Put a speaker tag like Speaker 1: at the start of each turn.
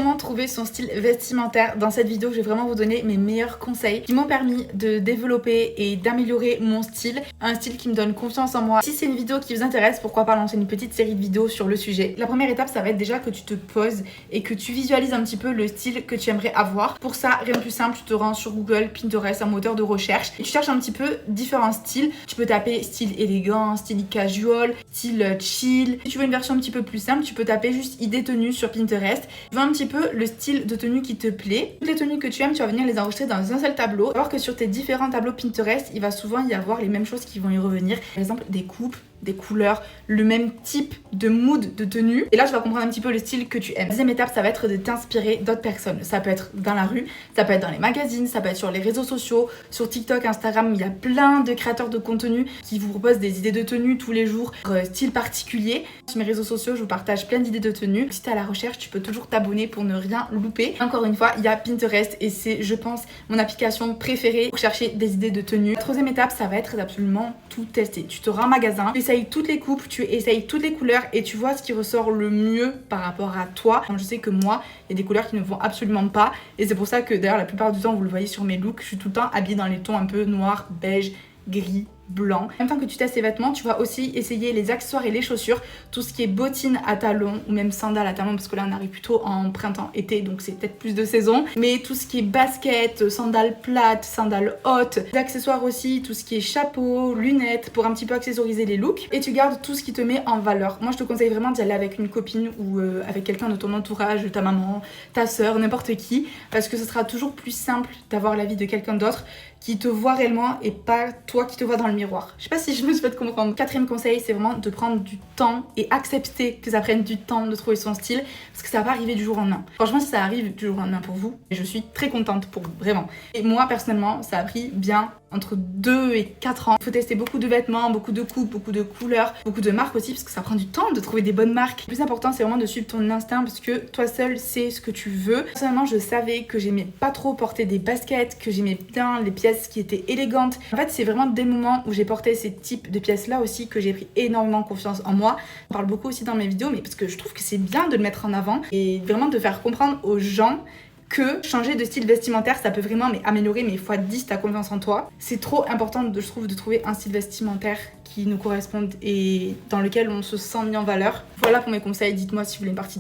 Speaker 1: Comment trouver son style vestimentaire? Dans cette vidéo, je vais vraiment vous donner mes meilleurs conseils qui m'ont permis de développer et d'améliorer mon style, un style qui me donne confiance en moi. Si c'est une vidéo qui vous intéresse, pourquoi pas lancer une petite série de vidéos sur le sujet. La première étape, ça va être déjà que tu te poses et que tu visualises un petit peu le style que tu aimerais avoir. Pour ça, rien de plus simple, tu te rends sur Google, Pinterest, un moteur de recherche et tu cherches un petit peu différents styles. Tu peux taper style élégant, style casual, style chill. Si tu veux une version un petit peu plus simple, tu peux taper juste idées tenues sur Pinterest. Tu vois un petit peu le style de tenue qui te plaît. Toutes les tenues que tu aimes, tu vas venir les enregistrer dans un seul tableau. Alors que sur tes différents tableaux Pinterest, il va souvent y avoir les mêmes choses qui vont y revenir. Par exemple, des coupes, des couleurs, le même type de mood de tenue. Et là, tu vas comprendre un petit peu le style que tu aimes. La deuxième étape, ça va être de t'inspirer d'autres personnes. Ça peut être dans la rue, ça peut être dans les magazines, ça peut être sur les réseaux sociaux, sur TikTok, Instagram. Il y a plein de créateurs de contenu qui vous proposent des idées de tenue tous les jours, style particulier. Sur mes réseaux sociaux, je vous partage plein d'idées de tenue. Si t'es à la recherche, tu peux toujours t'abonner pour ne rien louper. Encore une fois, il y a Pinterest et c'est, je pense, mon application préférée pour chercher des idées de tenue. La troisième étape, ça va être d'absolument tout tester. Tu te rends en magasin, tu essayes toutes les coupes, tu essayes toutes les couleurs et tu vois ce qui ressort le mieux par rapport à toi. Je sais que moi, il y a des couleurs qui ne vont absolument pas et c'est pour ça que d'ailleurs la plupart du temps, vous le voyez sur mes looks, je suis tout le temps habillée dans les tons un peu noir, beige, gris, blanc. En même temps que tu testes tes vêtements, tu vas aussi essayer les accessoires et les chaussures, tout ce qui est bottines à talons ou même sandales à talons parce que là on arrive plutôt en printemps-été donc c'est peut-être plus de saison, mais tout ce qui est basket, sandales plates, sandales hautes, les accessoires aussi, tout ce qui est chapeau, lunettes pour un petit peu accessoriser les looks et tu gardes tout ce qui te met en valeur. Moi je te conseille vraiment d'y aller avec une copine ou avec quelqu'un de ton entourage, ta maman, ta soeur, n'importe qui parce que ce sera toujours plus simple d'avoir l'avis de quelqu'un d'autre qui te voit réellement et pas toi qui te vois dans le miroir. Je sais pas si je me suis fait comprendre. Quatrième conseil, c'est vraiment de prendre du temps et accepter que ça prenne du temps de trouver son style parce que ça va pas arriver du jour au lendemain. Franchement, si ça arrive du jour au lendemain pour vous, je suis très contente pour vous, vraiment. Et moi, personnellement, ça a pris bien entre 2 et 4 ans. Il faut tester beaucoup de vêtements, beaucoup de coupes, beaucoup de couleurs, beaucoup de marques aussi parce que ça prend du temps de trouver des bonnes marques. Le plus important, c'est vraiment de suivre ton instinct parce que toi seul sais ce que tu veux. Personnellement, je savais que j'aimais pas trop porter des baskets, que j'aimais bien les pièces qui étaient élégantes. En fait, c'est vraiment dès le moment où j'ai porté ces types de pièces-là aussi que j'ai pris énormément confiance en moi. Je parle beaucoup aussi dans mes vidéos, mais parce que je trouve que c'est bien de le mettre en avant et vraiment de faire comprendre aux gens que changer de style vestimentaire, ça peut vraiment améliorer fois 10 ta confiance en toi. C'est trop important, je trouve, de trouver un style vestimentaire qui nous corresponde et dans lequel on se sent mis en valeur. Voilà pour mes conseils, dites-moi si vous voulez une partie